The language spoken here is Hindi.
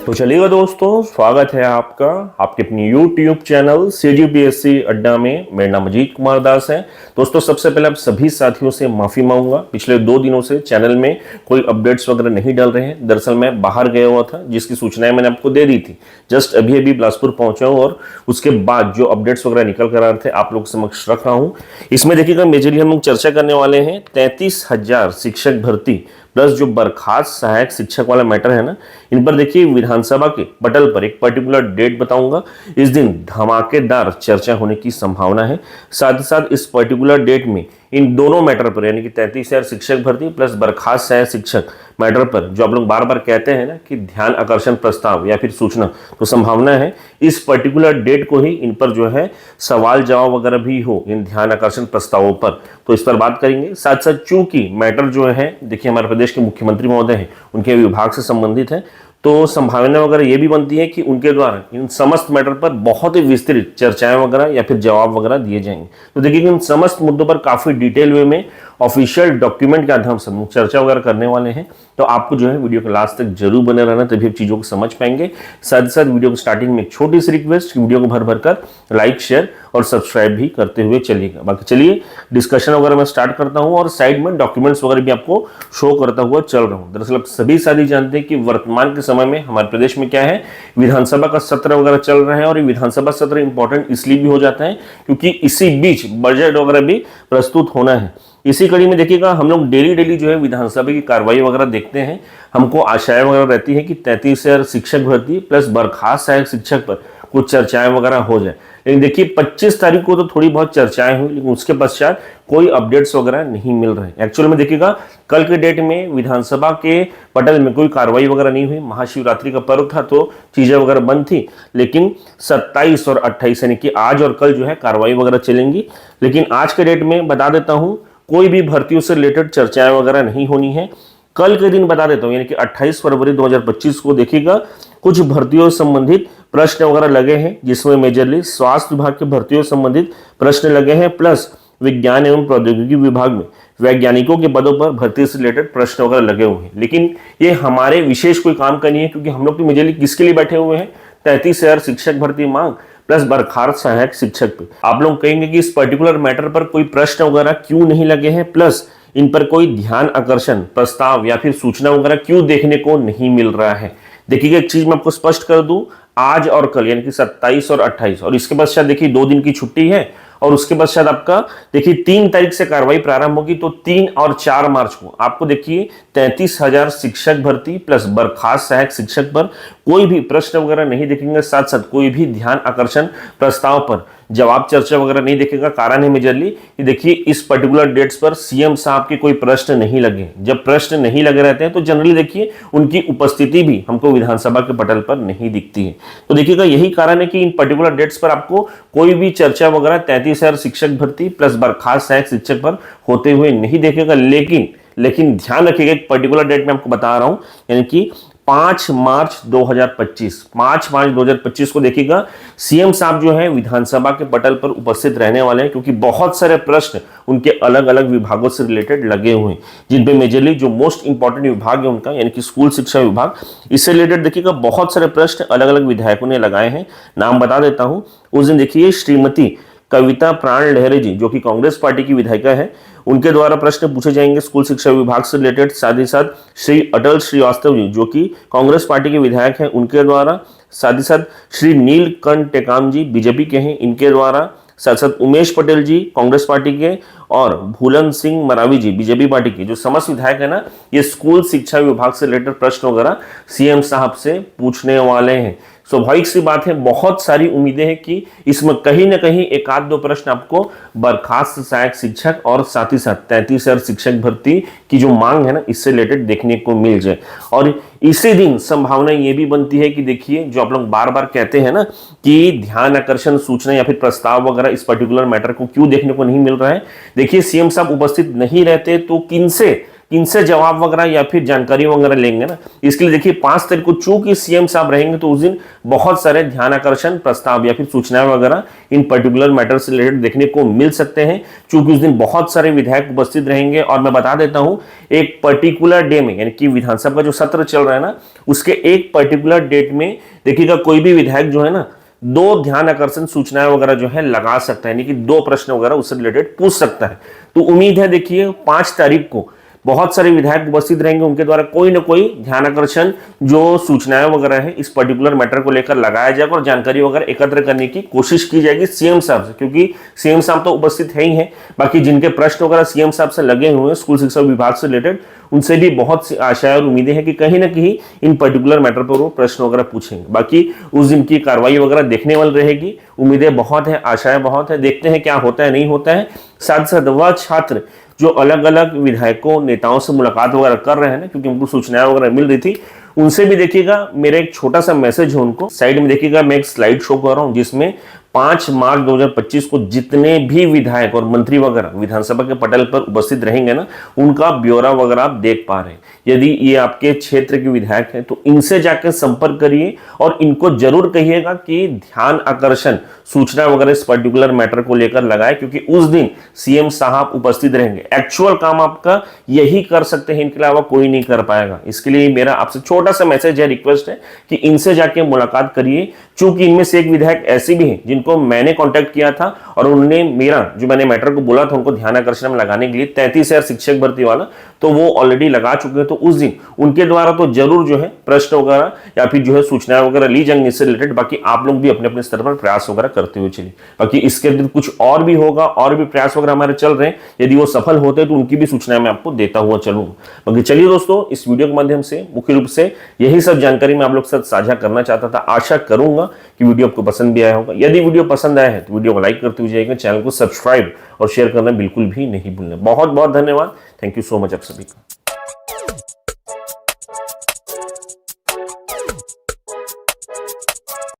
तो चलिएगा दोस्तों, स्वागत है आपका आपके अपनी YouTube चैनल CGPSC अड्डा में। मेरा नाम अजीत कुमार दास है। दोस्तों, सबसे पहले आप सभी साथियों से माफ़ी मांगूंगा, पिछले 2 दिनों से चैनल में कोई अपडेट्स वगैरह नहीं डल रहे हैं। दरअसल मैं बाहर गया हुआ था, जिसकी सूचनाएं मैंने आपको दे दी थी। जस्ट अभी अभी बिलासपुर पहुंचा हूँ और उसके बाद जो अपडेट्स वगैरह निकल कर आ रहे थे आप लोग समक्ष रख रहा हूँ। इसमें देखिएगा, मेजरली हम लोग चर्चा करने वाले हैं 33,000 शिक्षक भर्ती प्लस जो बर्खास्त सहायक शिक्षक वाला मैटर है ना, इन पर देखिए विधानसभा के पटल पर एक पर्टिकुलर डेट बताऊंगा। इस दिन धमाकेदार चर्चा होने की संभावना है। साथ ही साथ इस पर्टिकुलर डेट में इन दोनों मैटर पर, यानी कि 33,000 शिक्षक भर्ती प्लस बर्खास्त सहायक शिक्षक मैटर पर, जो आप लोग बार बार कहते हैं ना कि ध्यान आकर्षण प्रस्ताव या फिर सूचना, तो संभावना है इस पर्टिकुलर डेट को ही इन पर जो है सवाल जवाब वगैरह भी हो, इन ध्यान आकर्षण प्रस्तावों पर, तो इस पर बात करेंगे। साथ साथ चूंकि मैटर जो है देखिए हमारे प्रदेश के मुख्यमंत्री महोदय हैं, उनके विभाग से संबंधित है, तो संभावना वगैरह ये भी बनती है कि उनके द्वारा इन समस्त मैटर पर बहुत ही विस्तृत चर्चाएं वगैरह या फिर जवाब वगैरह दिए जाएंगे। तो देखिए इन समस्त मुद्दों पर काफी डिटेल वे में ऑफिशियल डॉक्यूमेंट के माध्यम से हम चर्चा वगैरह करने वाले हैं। तो आपको जो है वीडियो के लास्ट तक जरूर बने रहना, तभी आप चीजों को समझ पाएंगे। साथ ही साथ वीडियो को स्टार्टिंग में एक छोटी सी रिक्वेस्ट कि वीडियो को भर भर कर लाइक, शेयर और सब्सक्राइब भी करते हुए चलिएगा। बाकी चलिए डिस्कशन वगैरह मैं स्टार्ट करता हूं और साइड में डॉक्यूमेंट्स वगैरह भी आपको शो करता हुआ चल रहा हूं। दरअसल आप सभी साथी जानते हैं कि वर्तमान के समय में हमारे प्रदेश में क्या है, विधानसभा का सत्र वगैरह चल रहा है और ये विधानसभा सत्र इंपॉर्टेंट इसलिए भी हो जाता है क्योंकि इसी बीच बजट वगैरह भी प्रस्तुत होना है। इसी कड़ी में देखिएगा, हम लोग डेली जो है विधानसभा की कार्रवाई वगैरह देखते हैं। हमको आशाएं वगैरह रहती है कि 33,000 शिक्षक भर्ती प्लस बर्खास्त सहायक शिक्षक पर कुछ चर्चाएं वगैरह हो जाए। लेकिन देखिए 25 तारीख को तो थोड़ी बहुत चर्चाएं हुई, लेकिन उसके पश्चात कोई अपडेट्स वगैरह नहीं मिल रहे। एक्चुअल में देखिएगा, कल के डेट में विधानसभा के पटल में कोई कार्रवाई वगैरह नहीं हुई। महाशिवरात्रि का पर्व था तो चीजें वगैरह बंद थी, लेकिन 27 और 28 यानी कि आज और कल जो है कार्रवाई वगैरह चलेंगी। लेकिन आज के डेट में बता देता हूं, कोई भी भर्तियों से रिलेटेड चर्चाएं वगैरह नहीं होनी है। कल के दिन बता देता हूं, यानी कि 28 फरवरी 2025 को देखिएगा कुछ भर्तियों से संबंधित प्रश्न वगैरह लगे हैं, जिसमें मेजरली स्वास्थ्य विभाग के भर्तियों से संबंधित प्रश्न लगे हैं, प्लस विज्ञान एवं प्रौद्योगिकी विभाग में वैज्ञानिकों के पदों पर भर्ती से रिलेटेड प्रश्न वगैरह लगे हुए हैं। लेकिन ये हमारे विशेष कोई काम का नहीं है, क्योंकि हम लोग तो मेजरली किसके लिए बैठे हुए हैं, 33,000 शिक्षक भर्ती मांग प्लस बर्खास्त सहायक शिक्षक पे। आप लोग कहेंगे कि इस पर्टिकुलर मैटर पर कोई प्रश्न वगैरह क्यों नहीं लगे हैं, प्लस इन पर कोई ध्यान आकर्षण प्रस्ताव या फिर सूचना वगैरह क्यों देखने को नहीं मिल रहा है। देखिए एक चीज मैं आपको स्पष्ट कर दूं, आज और कल यानी कि 27 और 28 और इसके पश्चात देखिए 2 दिन की छुट्टी है और उसके पश्चात आपका देखिए 3 तारीख से कार्रवाई प्रारंभ होगी। तो 3 और 4 मार्च को आपको देखिए 33,000 शिक्षक भर्ती प्लस बर्खास्त सहायक शिक्षक पर कोई भी प्रश्न वगैरह नहीं देखेंगे। साथ साथ कोई भी ध्यान आकर्षण प्रस्ताव पर जवाब चर्चा वगैरह नहीं देखेगा। कारण है मेजरली देखिए इस पर्टिकुलर डेट्स पर सीएम साहब के कोई प्रश्न नहीं लगे। जब प्रश्न नहीं लगे रहते हैं तो जनरली देखिए उनकी उपस्थिति भी हमको विधानसभा के पटल पर नहीं दिखती है। तो देखिएगा यही कारण है कि इन पर्टिकुलर डेट्स पर आपको कोई भी चर्चा वगैरह 33,000 शिक्षक भर्ती प्लस बर्खास्त सहायक शिक्षक पर होते हुए नहीं देखेगा। लेकिन ध्यान रखिएगा, एक पर्टिकुलर डेट में आपको बता रहा हूं, यानी कि 5 मार्च 2025 को देखिएगा सीएम साहब जो है विधानसभा के पटल पर उपस्थित रहने वाले हैं, क्योंकि बहुत सारे प्रश्न उनके अलग अलग विभागों से रिलेटेड लगे हुए हैं, जिन पे मेजरली जो मोस्ट इंपॉर्टेंट विभाग है उनका यानी कि स्कूल शिक्षा विभाग, इससे रिलेटेड देखिएगा बहुत सारे प्रश्न अलग अलग विधायकों ने लगाए हैं। नाम बता देता हूं। उस दिन देखिए श्रीमती कविता प्राण लहरे जी, जो कि कांग्रेस पार्टी की विधायिका है, उनके द्वारा प्रश्न पूछे जाएंगे स्कूल शिक्षा विभाग से रिलेटेड। साथ ही साथ श्री अटल श्रीवास्तव जी, जो कि कांग्रेस पार्टी के विधायक हैं, उनके द्वारा। साथ ही साथ श्री नीलकंठ टेकाम जी बीजेपी के हैं, इनके द्वारा। साथ साथ उमेश पटेल जी कांग्रेस पार्टी के और भूलन सिंह मरावी जी बीजेपी पार्टी के, जो समस्त विधायक है ना, ये स्कूल शिक्षा विभाग से रिलेटेड प्रश्न वगैरह सीएम साहब से पूछने वाले हैं। स्वाभाविक सी बात है, बहुत सारी उम्मीदें हैं कि इसमें कहीं ना कहीं एक आध दो प्रश्न आपको बर्खास्त सहायक शिक्षक और साथ ही साथ 33,000 शिक्षक भर्ती की जो मांग है ना, इससे रिलेटेड देखने को मिल जाए। और इसी दिन संभावना ये भी बनती है कि देखिए जो आप लोग बार बार कहते हैं ना कि ध्यान आकर्षण सूचना या फिर प्रस्ताव वगैरह इस पर्टिकुलर मैटर को क्यों देखने को नहीं मिल रहा है। देखिए सीएम साहब उपस्थित नहीं रहते तो इनसे जवाब वगैरह या फिर जानकारी वगैरह लेंगे ना। इसके लिए देखिए 5 तारीख को चूंकि सीएम साहब रहेंगे तो उस दिन बहुत सारे ध्यान आकर्षण प्रस्ताव या फिर सूचनाएं वगैरह इन पर्टिकुलर मैटर से रिलेटेड देखने को मिल सकते हैं, चूंकि उस दिन बहुत सारे विधायक उपस्थित रहेंगे। और मैं बता देता हूं, एक पर्टिकुलर डे में, यानी कि विधानसभा का जो सत्र चल रहा है ना, उसके एक पर्टिकुलर डेट में देखिएगा कोई भी विधायक जो है ना 2 ध्यान आकर्षण सूचनाएं वगैरह जो है लगा सकता है, यानी कि 2 प्रश्न वगैरह उससे रिलेटेड पूछ सकता है। तो उम्मीद है देखिए 5 तारीख को बहुत सारे विधायक उपस्थित रहेंगे, उनके द्वारा कोई ना कोई ध्यान आकर्षण जो सूचनाएं वगैरह है इस पर्टिकुलर मैटर को लेकर लगाया जाएगा और जानकारी वगैरह एकत्र करने की कोशिश की जाएगी सीएम साहब से, क्योंकि सीएम साहब तो उपस्थित है ही हैं। बाकी जिनके प्रश्न वगैरह सीएम साहब से लगे हुए हैं स्कूल शिक्षा विभाग से रिलेटेड, उनसे भी बहुत सी आशाएं और उम्मीदें हैं कि कहीं ना कहीं इन पर्टिकुलर मैटर पर वो प्रश्न वगैरह पूछेंगे। बाकी उस दिन की कार्रवाई वगैरह देखने वाली रहेगी। उम्मीदें बहुत है, आशाएं बहुत है, देखते हैं क्या होता है नहीं होता है। साथ साथ वह छात्र जो अलग अलग विधायकों नेताओं से मुलाकात वगैरह कर रहे हैं ना, क्योंकि उनको सूचनाएं वगैरह मिल रही थी, उनसे भी देखिएगा मेरा एक छोटा सा मैसेज है उनको। साइड में देखिएगा मैं एक स्लाइड शो कर रहा हूं जिसमें 5 मार्च 2025 को जितने भी विधायक और मंत्री वगैरह विधानसभा के पटल पर उपस्थित रहेंगे ना, उनका ब्यौरा वगैरह आप देख पा रहे हैं। यदि ये आपके क्षेत्र के विधायक हैं तो इनसे जाकर संपर्क करिए और इनको जरूर कहिएगा कि ध्यान आकर्षण सूचना वगैरह इस पर्टिकुलर मैटर को लेकर लगाए, क्योंकि उस दिन सीएम साहब उपस्थित रहेंगे। एक्चुअल काम आपका यही कर सकते हैं, इनके अलावा कोई नहीं कर पाएगा। इसके लिए मेरा आपसे छोटा सा मैसेज है, रिक्वेस्ट है कि इनसे जाके मुलाकात करिए, चूंकि इनमें से एक विधायक ऐसे भी हैं जिनको मैंने कांटेक्ट किया था और उन्होंने मेरा जो मैंने मैटर को बोला था उनको ध्यान आकर्षण में लगाने के लिए 33,000 शिक्षक भर्ती वाला, तो वो ऑलरेडी लगा चुके हैं। तो उस दिन उनके द्वारा तो जरूर जो है प्रश्न वगैरह या फिर जो है सूचनाएं वगैरह ली जाएंगी इससे रिलेटेड। बाकी आप लोग भी अपने अपने स्तर पर प्रयास वगैरह करते हुए चलिए। बाकी इसके अंदर कुछ और भी होगा, और भी प्रयास वगैरह हमारे चल रहे हैं, यदि वो सफल होते हैं तो उनकी भी सूचनाएं मैं आपको देता हुआ चलूंगा। बाकी चलिए दोस्तों, इस वीडियो के माध्यम से मुख्य रूप से यही सब जानकारी मैं आप लोग के साथ साझा करना चाहता था। आशा करूंगा कि वीडियो आपको पसंद भी आया होगा। यदि वीडियो पसंद आया है तो वीडियो को लाइक करते हुए जाइएगा, चैनल को सब्सक्राइब और शेयर करना बिल्कुल भी नहीं भूलना। बहुत बहुत धन्यवाद, थैंक यू सो मच आप सभी का।